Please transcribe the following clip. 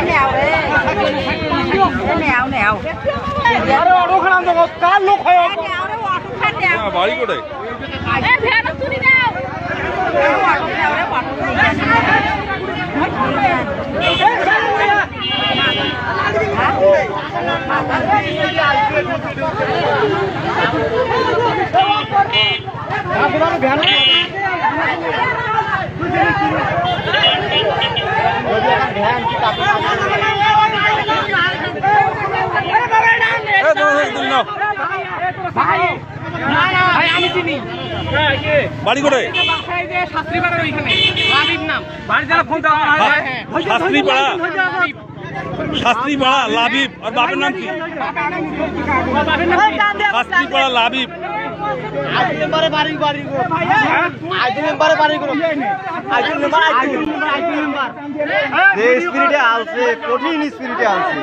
nèo đấy. Nèo. আরে অটো খারাপ দেখো কার লোক হয় Nèo đấy, bỏ thuốc khăn nèo. বাড়ি কোথায়? Ê, phèn nó cứ đi nào. Bỏ thuốc nèo đấy, bỏ thuốc বাড়ি কোথায়? শাস্ত্রীপাড়া লাবিব। আর বাপের নাম কি? শাস্ত্রীপাড়া লাবিব। স্পিরিটে আলছে কঠিন স্পিরিটে আলছে